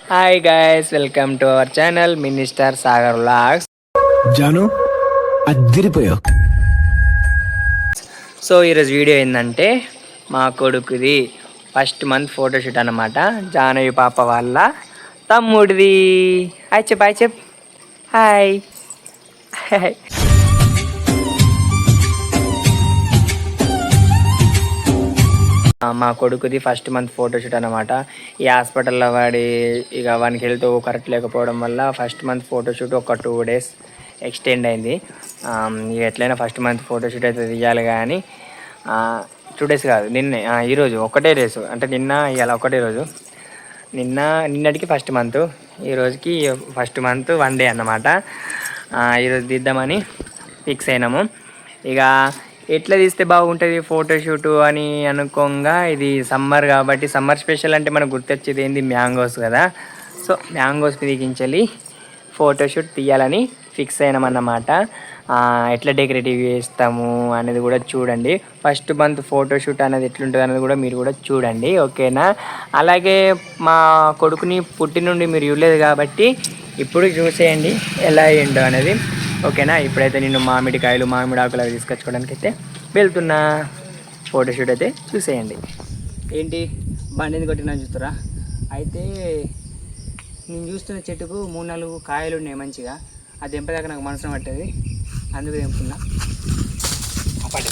Hi guys, welcome to our channel minister Sagar vlogs. Janu అద్దిరిపోయావు. So ఈరోజు video ఏంటంటే మా కొడుకుది ఫస్ట్ మంత్ ఫోటోషూట్ అన్నమాట. జానవి పాప వాళ్ళ తమ్ముడిది. హాయ్ చెప్, హాయ్ చెప్, హాయ్ హాయ్. మా కొడుకుది ఫస్ట్ మంత్ ఫోటోషూట్ అనమాట. ఈ హాస్పిటల్లో ఇక వానికి హెల్త్ కరెక్ట్ లేకపోవడం వల్ల ఫస్ట్ మంత్ ఫోటోషూట్ ఒక 2 days ఎక్స్టెండ్ అయింది. ఇక ఎట్లయినా ఫస్ట్ మంత్ ఫోటోషూట్ అయితే తీయాలి కానీ 2 days కాదు, ఈరోజు ఒకటే డేస్, అంటే ఇవాళ ఒకటే రోజు. నిన్నటికి ఫస్ట్ మంత్, ఈరోజుకి ఫస్ట్ మంత్ 1 day అన్నమాట. ఈరోజు తీద్దామని ఫిక్స్ అయినాము. ఇక ఎట్లా తీస్తే బాగుంటుంది ఫోటోషూట్ అని అనుకోగా, ఇది సమ్మర్ కాబట్టి సమ్మర్ స్పెషల్ అంటే మనకు గుర్తొచ్చేది ఏంది, మ్యాంగోస్ కదా. సో మ్యాంగోస్ దిగించాలి, ఫోటోషూట్ తీయాలని ఫిక్స్ అయినామన్నమాట. ఎట్లా డెకరేటివ్ చేస్తాము అనేది కూడా చూడండి. ఫస్ట్ మంత్ ఫోటోషూట్ అనేది ఎట్లుంటుంది అనేది కూడా మీరు కూడా చూడండి, ఓకేనా. అలాగే మా కొడుకుని పుట్టి నుండి మీరు చూడలేదు కాబట్టి ఇప్పుడు చూసేయండి ఎలా అయ్యిండో అనేది, ఓకేనా. ఇప్పుడైతే నేను మామిడి ఆకులు అవి తీసుకొచ్చుకోవడానికి అయితే వెళ్తున్నా. ఫోటోషూట్ అయితే చూసేయండి. ఏంటి బండిని కొట్టినా చూస్తారా? అయితే నేను చూస్తున్న చెట్టుకు 3-4 కాయలు ఉన్నాయి మంచిగా. అది తెంపదాకా నాకు మనసులో పట్టేది, అందుకు తెంపుతున్నా. అప్పటి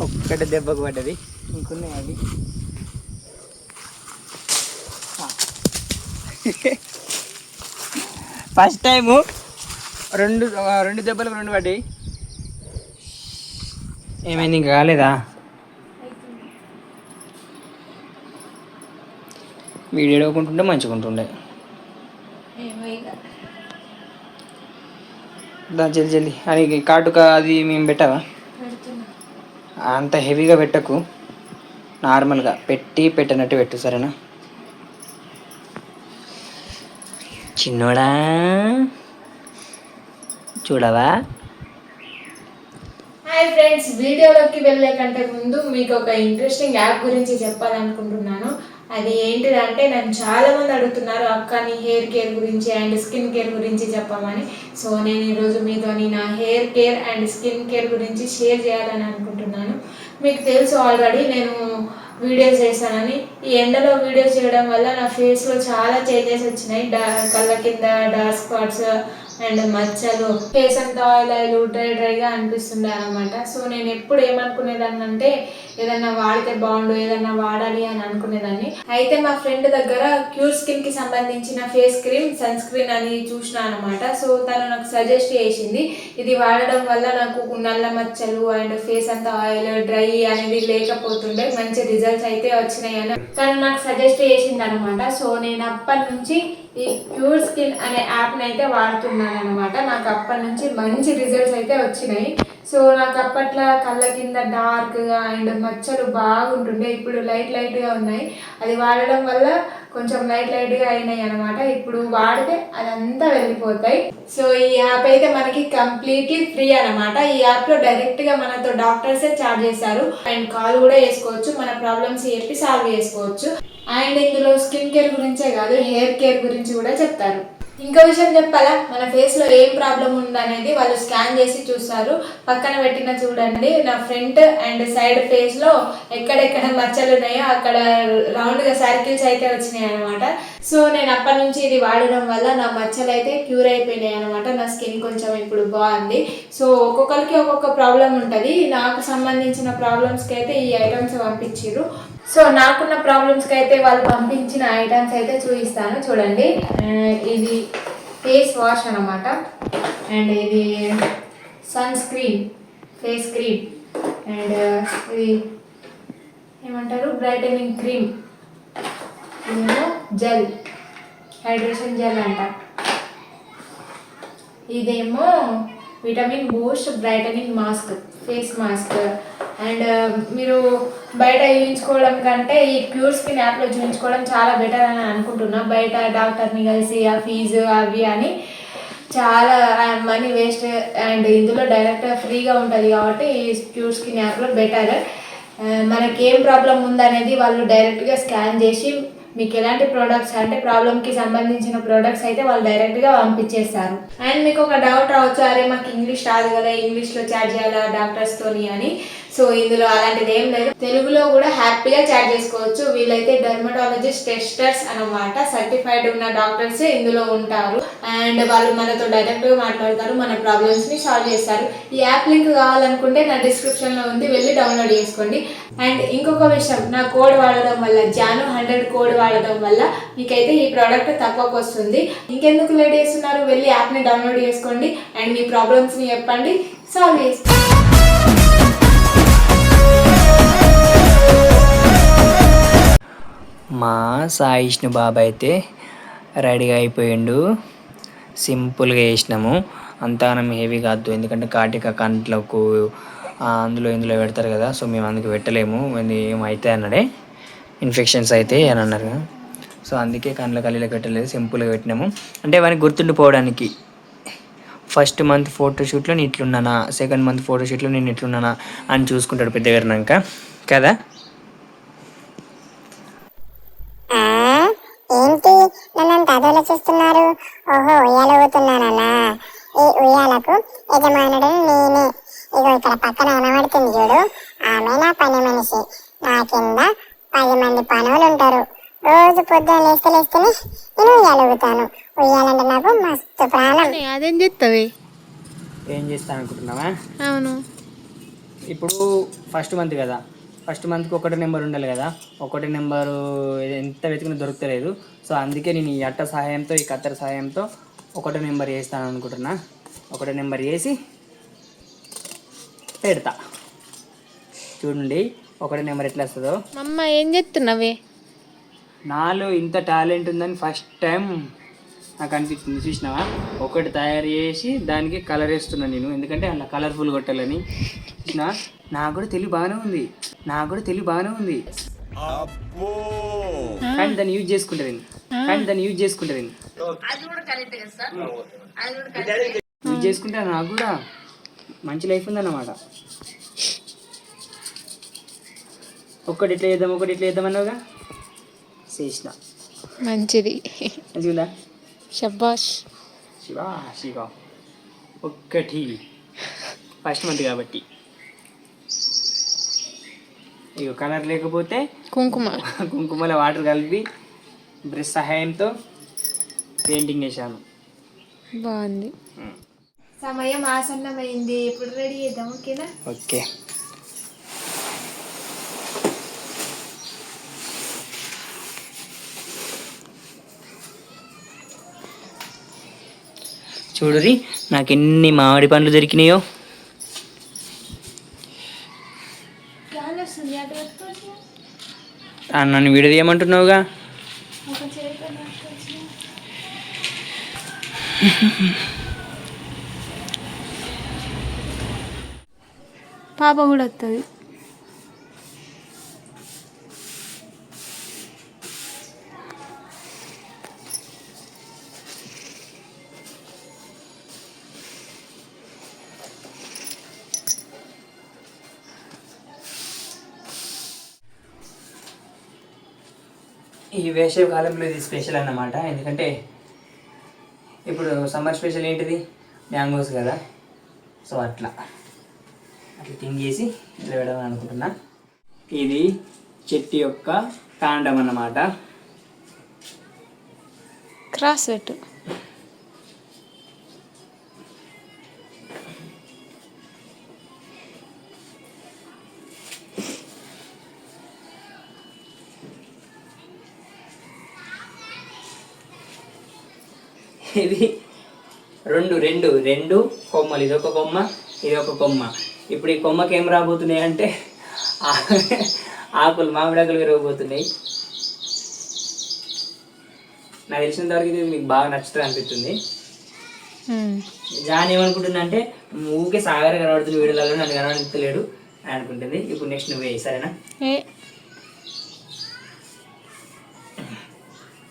ఒక్కటి దెబ్బకు పడ్డది, ఇంకున్నాయి అవి. ఫస్ట్ టైము రెండు దెబ్బలకు 2 పడ్డాయి. ఏమైంది, ఇంకా కాలేదా? వీడియో ఎడుకుంటుంటే మంచిగా ఉంటుండే. జల్ది అని కాటుక అది మేము పెట్టావా? అంత హెవీగా పెట్టకు, నార్మల్గా పెట్టినట్టు పెట్టు, సరేనా చిన్నోడా? చూడవా? హాయ్ ఫ్రెండ్స్, వీడియోలోకి వెళ్ళే కంటే ముందు మీకు ఒక ఇంట్రెస్టింగ్ యాప్ గురించి చెప్పాలనుకుంటున్నాను. అది ఏంటిదంటే, నన్ను చాలా మంది అడుగుతున్నారు, అక్క నీ హెయిర్ కేర్ గురించి అండ్ స్కిన్ కేర్ గురించి చెప్పమని. సో నేను ఈరోజు మీతోని నా hair care and skin care గురించి షేర్ చేయాలని అనుకుంటున్నాను. మీకు తెలుసు ఆల్రెడీ నేను వీడియోస్ చేశానని. ఈ ఎండలో వీడియోస్ చేయడం వల్ల నా ఫేస్లో చాలా చేంజెస్ వచ్చినాయి. కళ్ళ కింద డార్క్ స్పాట్స్ అండ్ మచ్చలు, ఫేస్ అంతా ఆయిల్ డ్రైగా అనిపిస్తుండే అనమాట. సో నేను ఎప్పుడు ఏమనుకునేదాన్ని అంటే, ఏదన్నా వాడితే బాగుండు, ఏదన్నా వాడాలి అని అనుకునేదాన్ని. అయితే మా ఫ్రెండ్ దగ్గర క్యూర్ స్కిన్ కి సంబంధించిన ఫేస్ క్రీమ్, సన్ స్క్రీన్ అని చూసిన అనమాట. సో తను నాకు సజెస్ట్ చేసింది, ఇది వాడడం వల్ల నాకు నల్ల మచ్చలు అండ్ ఫేస్ అంతా ఆయిల్ డ్రై అనేది లేకపోతుండే, మంచి రిజల్ట్స్ అయితే వచ్చినాయి అని తను నాకు సజెస్ట్ చేసింది అనమాట. సో నేను అప్పటి నుంచి ఈ క్యూర్ స్కిన్ అనే యాప్ని అయితే వాడుతున్నాను అనమాట. నాకు అప్పటి నుంచి మంచి రిజల్ట్స్ అయితే వచ్చినాయి. సో నాకు అప్పట్లో కళ్ళ కింద డార్క్గా అండ్ మచ్చలు బాగుంటుండే, ఇప్పుడు లైట్గా ఉన్నాయి. అది వాడడం వల్ల కొంచెం లైట్గా అయినాయి అనమాట. ఇప్పుడు వాడితే అదంతా వెళ్ళిపోతాయి. సో ఈ యాప్ అయితే మనకి కంప్లీట్లీ ఫ్రీ అనమాట. ఈ యాప్లో డైరెక్ట్గా మనతో డాక్టర్సే చార్జ్ చేశారు అండ్ కాల్ కూడా చేసుకోవచ్చు, మన ప్రాబ్లమ్స్ చెప్పి సాల్వ్ చేసుకోవచ్చు. అండ్ ఇందులో స్కిన్ కేర్ గురించే కాదు, హెయిర్ కేర్ గురించి కూడా చెప్తారు. ఇంకో విషయం చెప్పాలా, మన ఫేస్లో ఏం ప్రాబ్లం ఉందనేది వాళ్ళు స్కాన్ చేసి చూస్తారు. పక్కన పెట్టిన చూడండి, నా ఫ్రంట్ అండ్ సైడ్ ఫేస్లో ఎక్కడెక్కడ మచ్చలు ఉన్నాయో అక్కడ రౌండ్గా సర్కిల్స్ అయితే వచ్చినాయి అనమాట. సో నేను అప్పటి నుంచి ఇది వాడడం వల్ల నా మచ్చలు అయితే క్యూర్ అయిపోయినాయి అనమాట. నా స్కిన్ కొంచెం ఇప్పుడు బాగుంది. సో ఒక్కొక్కరికి ఒక్కొక్క ప్రాబ్లం ఉంటుంది. నాకు సంబంధించిన ప్రాబ్లమ్స్కి అయితే ఈ ఐటమ్స్ పంపించారు. సో నాకున్న ప్రాబ్లమ్స్కి అయితే వాళ్ళు పంపించిన ఐటమ్స్ అయితే చూపిస్తాను, చూడండి. ఇది ఫేస్ వాష్ అనమాట, అండ్ ఇది sunscreen face cream, and ఇది ఏమంటారు బ్రైటనింగ్ క్రీమ్, ఇదేమో జెల్, హైడ్రేషన్ జెల్ అంట. ఇదేమో vitamin boost brightening mask, face mask. And మీరు బయట చూయించుకోవడం కంటే ఈ ప్యూర్ స్కిన్ యాప్లో చూయించుకోవడం చాలా బెటర్ అని అనుకుంటున్నా. బయట డాక్టర్ని కలిసి ఆ ఫీజు అవి అని చాలా మనీ వేస్ట్, అండ్ ఇందులో డైరెక్ట్ ఫ్రీగా ఉంటుంది కాబట్టి ఈ ప్యూర్ స్కిన్ యాప్లో బెటర్. మనకి ఏం ప్రాబ్లం ఉందనేది వాళ్ళు డైరెక్ట్గా స్కాన్ చేసి మీకు ఎలాంటి ప్రోడక్ట్స్ అంటే ప్రాబ్లమ్కి సంబంధించిన ప్రోడక్ట్స్ అయితే వాళ్ళు డైరెక్ట్గా పంపించేస్తారు. అండ్ మీకు ఒక డౌట్ రావచ్చు, అరే మాకు ఇంగ్లీష్ రాదు కదా, ఇంగ్లీష్లో చాట్ చేయాలా డాక్టర్స్తోని అని. సో ఇందులో అలాంటిది ఏం లేదు, తెలుగులో కూడా హ్యాపీగా చాట్ చేసుకోవచ్చు. వీళ్ళైతే డర్మటాలజిస్ట్ టెస్టర్స్ అనమాట, సర్టిఫైడ్ ఉన్న డాక్టర్స్ ఇందులో ఉంటారు. అండ్ వాళ్ళు మనతో డైరెక్ట్గా మాట్లాడతారు, మన ప్రాబ్లమ్స్ని సాల్వ్ చేస్తారు. ఈ యాప్ లింక్ కావాలనుకుంటే నా డిస్క్రిప్షన్లో ఉంది, వెళ్ళి డౌన్లోడ్ చేసుకోండి. అండ్ ఇంకొక విషయం, నా కోడ్ వాడడం వల్ల జాను 100 కోడ్ వాడడం వల్ల మీకైతే ఈ ప్రోడక్ట్ తక్కువకు వస్తుంది. ఇంకెందుకు లేట్ చేస్తున్నారు, వెళ్ళి యాప్ని డౌన్లోడ్ చేసుకోండి అండ్ మీ ప్రాబ్లమ్స్ని చెప్పండి, సాల్వ్ చేసుకోండి. మా సాయిష్ణు బాబు అయితే రెడీగా అయిపోయిండు. సింపుల్గా వేసినాము, అంతానం హెవీ కాదు, ఎందుకంటే కాటిక కంట్లకు అందులో ఇందులో పెడతారు కదా, సో మేము అందుకు పెట్టలేము, ఏమైతే అన్నాడే ఇన్ఫెక్షన్స్ అయితే అని అన్నారు. సో అందుకే కండ్ల కళ్ళకి పెట్టలేదు, సింపుల్గా పెట్టినాము. అంటే వానికి గుర్తుండిపోవడానికి, ఫస్ట్ మంత్ ఫోటోషూట్లో నేను ఇట్లున్నానా, సెకండ్ మంత్ ఫోటోషూట్లో నేను ఇట్లున్నానా అని చూసుకుంటాడు పెద్దగారినాక కదా. ఏంటి నన్నంత అదోలో చూస్తున్నారు? ఓహో, ఉయ్యాల ఊతున్నానన్నా. ఈ ఉయ్యాలకు యజమానుడు నేనే. ఇగో ఇక్కడ పక్కన కనబడుతుంది చూడు, ఆమె నా పని మనిషి. నా కింద 10 మంది పనులు ఉంటారు. రోజు పొద్దున లేస్తేనే నేను ఉయ్యాల ఊగుతాను. ఉయ్యాలంటే నాకు మస్తు ప్రాణం. అదేం చెప్తావి? ఏం చేస్తాను అనుకుంటున్నావా? అవును, ఇప్పుడు ఫస్ట్ మంత్ కదా, ఫస్ట్ మంత్కి ఒకటి నెంబర్ ఉండాలి కదా, ఒకటి నెంబరు ఎంత వెతికినా దొరకలేదు. సో అందుకే నేను ఈ అట్ట సహాయంతో, ఈ కత్తెర సహాయంతో ఒకటో నెంబర్ వేస్తాను అనుకుంటున్నా. ఒకటో నెంబర్ వేసి పెడతా, చూడండి ఒకటో నెంబర్ ఎట్లా వస్తుందో. అమ్మ ఏం చెప్తున్నావే? నాలో ఇంత టాలెంట్ ఉందని ఫస్ట్ టైం నాకు అనిపించింది. చూసినావా, ఒకటి తయారు చేసి దానికి కలర్ వేస్తున్నాను నేను, ఎందుకంటే అలా కలర్ఫుల్ కొట్టాలని. చూసినా, నాకు కూడా తెలివి బాగానే ఉంది, కానీ దాన్ని యూజ్ చేసుకుంటారు, యూజ్ చేసుకుంటే నాకు కూడా మంచి లైఫ్ ఉందన్నమాట. ఒక్కటి ఇట్లా చేద్దాం అన్నావుగా, చేసిన మంచిది, మంచిగా శబాష్. శివా ఒక్కటి ఫస్ట్ మంత్ కాబట్టి. ఇక కలర్ లేకపోతే కుంకుమలో వాటర్ కలిపి బ్రష్ సహాయంతో పెయింటింగ్ వేసాను. బాగుంది. సమయం ఆసన్నమైంది, ఇప్పుడు రెడీ చేద్దాం. ఓకేనా? ఓకే. చూడురి, నాకు ఎన్ని మామిడి పండ్లు దొరికినాయో. నన్ను వీడియో తీయమంటున్నావుగా. పాప కూడా వస్తుంది. ఈ వేసవి కాలంలో ఇది స్పెషల్ అన్నమాట, ఎందుకంటే ఇప్పుడు సమ్మర్ స్పెషల్ ఏంటిది, మ్యాంగోస్ కదా. సో అట్లా థింక్ చేసి ఇట్లా పెడదాం అనుకుంటున్నా. ఇది చెట్టు యొక్క కాండం అన్నమాట. క్రాస్ పెట్టు. ఇది రెండు కొమ్మలు, ఇది ఒక కొమ్మ, ఇది ఒక కొమ్మ. ఇప్పుడు ఈ కొమ్మకి ఏం రాబోతున్నాయి అంటే ఆకులు, మామిడాకులు విరగబోతున్నాయి. నాకు తెలిసినంత వరకు ఇది మీకు బాగా నచ్చుతుంది అనిపిస్తుంది. జాన్ ఏమనుకుంటుంది అంటే, ఊరికే సాగర్ కనబడుతుంది వీడియోలలో, నన్ను కనబడలేడు అని అనుకుంటుంది. ఇప్పుడు నెక్స్ట్ నువ్వే, సరేనా?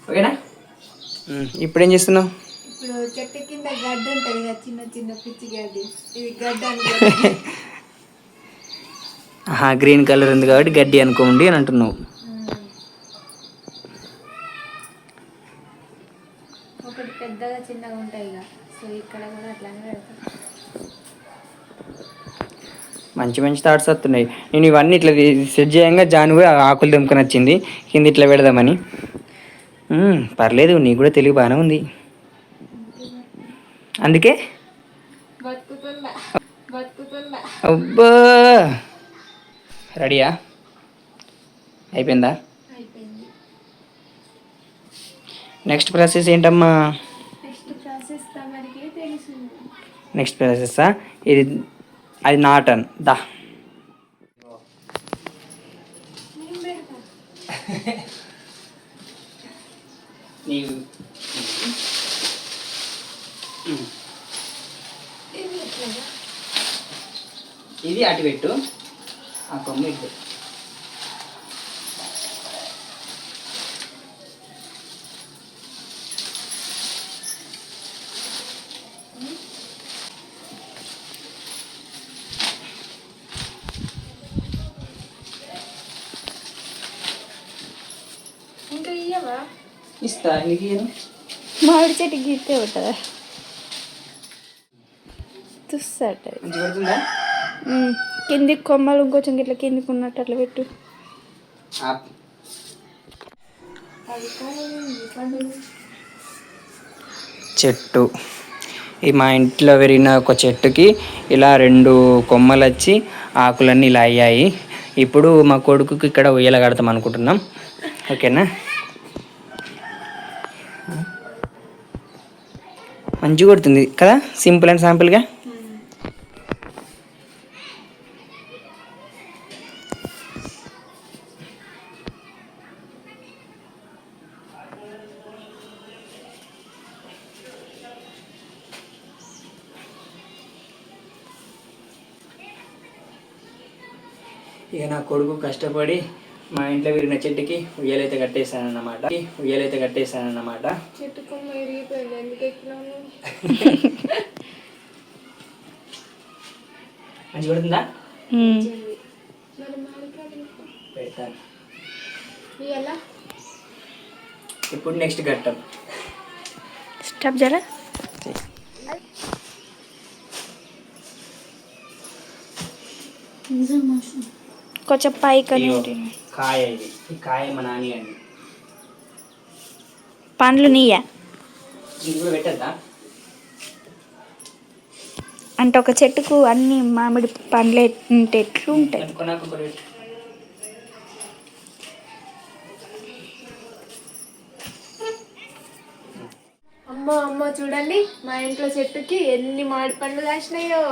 ఓకేనా? ఇప్పుడు ఏం చేస్తున్నావు? ఇప్పుడు చెట్టు కింద గడ్డ ఉంటుంది కదా, చిన్న చిన్న పిచ్చి గడ్డి, ఇది గడ్డ గ్రీన్ కలర్ ఉంది కాబట్టి గడ్డి అనుకోండి అని అంటున్నావు. ఒకటి పెద్దగా చిన్నగా ఉంటాయి ఇక, సో ఇక్కడ కూడా అట్లానే పెడతాం. మంచి మంచి థాట్స్ వస్తున్నాయి. నేను ఇవన్నీ ఇట్లా సెట్ చేయంగా జాను కూడా ఆకులు తెంపుకొని వచ్చింది కింద ఇట్లా పెడదామని. పర్లేదు, నీకు కూడా తెలివి బాగానే ఉంది. అందుకే బతుకుతుందా. అబ్బా, రెడీయా? అయిపోయిందా? అయిపోయింది. నెక్స్ట్ ప్రాసెస్ ఏంటమ్మా? నెక్స్ట్ ప్రాసెస్ తమరికి తెలుసు. నెక్స్ట్ ప్రాసెస్సా ఇది? అది నాటన్ దా. ఇది అటు పెట్టు, ఆ కొమ్మ ఇటు. ఇంకా ఇయ్యవా? ఇస్తా, నీకు మామిడి చెట్టు గీతే ఉంటుందా? తుస్సట మంచిగా పడుతుందా? కింది కొమ్మలు ఇంకొంచెం ఇట్లా కిందికి ఉన్నట్టు అట్లా పెట్టు. చెట్టు ఈ మా ఇంట్లో పెరిగిన ఒక చెట్టుకి ఇలా 2 కొమ్మలు వచ్చి ఆకులన్నీ ఇలా అయ్యాయి. ఇప్పుడు మా కొడుకుకి ఇక్కడ ఉయ్యాల కడతాం అనుకుంటున్నాం. ఓకేనా? మంచిగా కొడుతుంది కదా, సింపుల్ అండ్ సింపుల్గా. ఇక నా కొడుకు కష్టపడి మా ఇంట్లో విరిగిన చెట్టుకి ఉయ్యాలైతే కట్టేశానన్నమాట. చెట్టు కొమ్మ విరిగిపోయింది, ఎందుకు ఎక్కినాను? మంచిగా పడుతుందా? మరి మామిడికాయలు పెడతాను. ఇయ్యాలా? ఇప్పుడు నెక్స్ట్ ఘట్టం. స్టాప్ జరా. కొంచెం పైకి కాయ, ఇది ఈ కాయ మా నాని అండి. పండ్లు నీయా ఇది కూడా పెట్టద్దా? అంటే ఒక చెట్టుకు అన్ని మామిడి పండ్లు ఉంటే ఎట్లు ఉంటాయి? నాకు ఒకటి పెట్టు. అమ్మ చూడండి, మా ఇంట్లో చెట్టుకి ఎన్ని మామిడి పండ్లు కాసినాయో.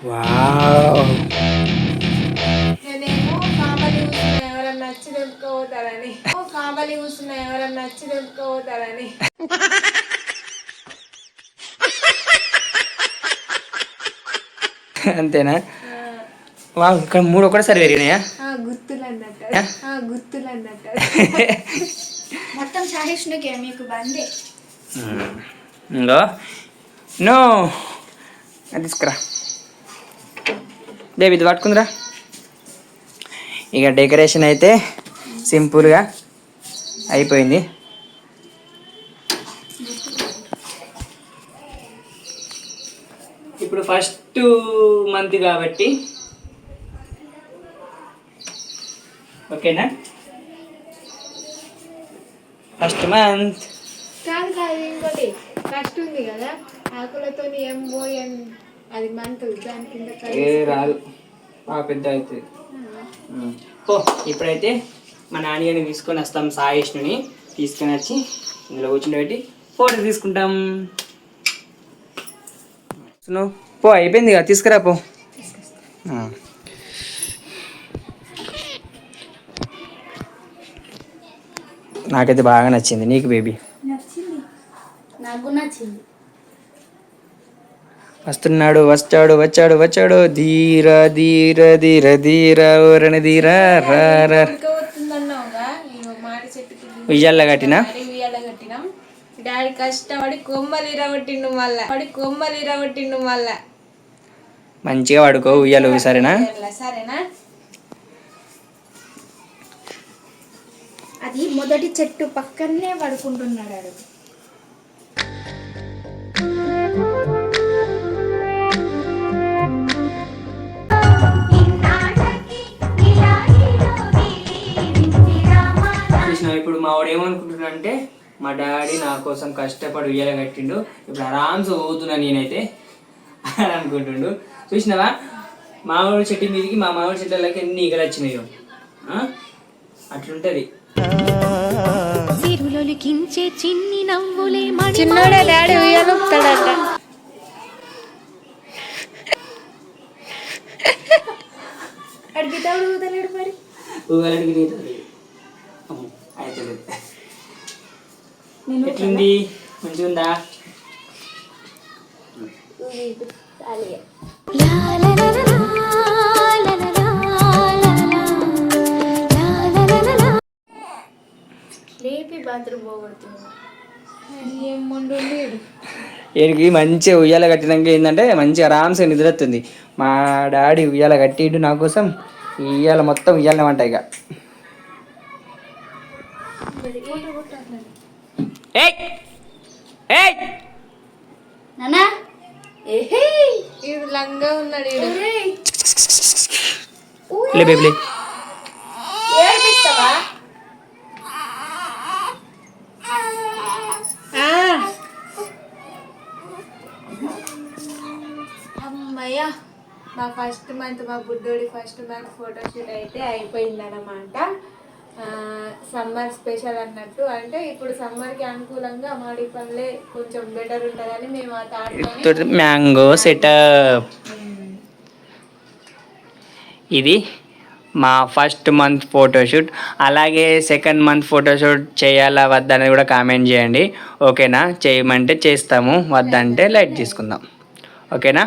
వావ్. నేనేమో కామలి కూర్చున్న ఎవరన్నా నచ్చి తెంపుకోపోతారని. అంతేనా? వా, ఇక్కడ 3 ఒకటేసారి పెరిగినాయా? గుర్తులు అన్నట్టు మొత్తం సాహిష్ణుకే మీకు బందే. ఇంకో నో అది తీసుకురా దేవి, ఇది పట్టుకుందిరా. ఇక డెకరేషన్ అయితే సింపుల్గా అయిపోయింది. ఇప్పుడు ఫస్ట్ మంత్ కాబట్టి ఓకేనా? ఫస్ట్ మంత్ కాదు ఇంకోటి ఫస్ట్ ఉంది కదా, ఆకులతో అది మంత్ దాని కింద రాదు, పెద్ద అవుతుంది. ఇప్పుడైతే మా నాన్నగారిని తీసుకొని వస్తాం, సాయిష్ణుని తీసుకొని వచ్చి ఇందులో కూర్చుండబెట్టి ఫోటో తీసుకుంటాం. పో, అయిపోయింది కదా, తీసుకురా పో. నాకైతే బాగా నచ్చింది. నీకు బేబీ? నాకు నచ్చింది. వచ్చాడు ధీర ధీర ధీర ధీర ఓరణ ధీర ఉయ్యాల కట్టినా. డాడీ కష్టపడి కొమ్మలు ఇరగొట్టిండు మళ్ళా. మంచిగా పడుకో ఉయ్యాలు సరేనా? సరేనా? అది మొదటి చెట్టు పక్కనే పడుకుంటున్నాడు. ఇప్పుడు మా వాడు ఏమనుకుంటున్నా అంటే మా డాడీ నా కోసం కష్టపడి ఉయ్యాల కట్టిండు, ఇప్పుడు ఆరామ్స్ పోతున్నా నేనైతే అని అనుకుంటుండు. చూసినావా మామిడి చెట్టు మీదకి మా మామిడి చెట్లకి ఎన్ని ఈగలు వచ్చినాయో, అట్లుంటది. చిన్నోడే డాడీ ఉయ్యాలు ఊపుతాడట. అడిగితాడు ఊదలేడు మరి ఊగలడికి అయితే ఎట్లుంది? మంచిగా ఉందా? లేపి బాత్రూమ్ పోగొడుతున్నాడు. వీడికి మంచిగా ఉయ్యాల కట్టినాక ఏంటంటే మంచిగా ఆరామ్సే నిద్ర వస్తుంది. మా డాడీ ఉయ్యాల కట్టిండు నా కోసం. ఈ ఉయ్యాల మొత్తం ఉయ్యాలనే ఉంటాయి. ఇక లంగా ఉన్నాడు. ఏడిపిస్తావా? అమ్మయ్యా, మా ఫస్ట్ మంత్ మా బుడ్డోడి ఫస్ట్ మంత్ ఫోటోషూట్ అయితే అయిపోయిందన్నమాట. సమ్మర్ స్పెషల్ అన్నట్టు. అంటే ఇప్పుడు సమ్మర్కి అనుకూలంగా మామిడి పళ్ళే కొంచెం బెటర్ ఉంటుందని మేము ఆ తాడుతో మ్యాంగో సెటప్. ఇది మా ఫస్ట్ మంత్ ఫోటోషూట్. అలాగే సెకండ్ మంత్ ఫోటోషూట్ చేయాలా వద్దనేది కూడా కామెంట్ చేయండి. ఓకేనా? చేయమంటే చేస్తాము, వద్దంటే లైట్ తీసుకుందాం. ఓకేనా?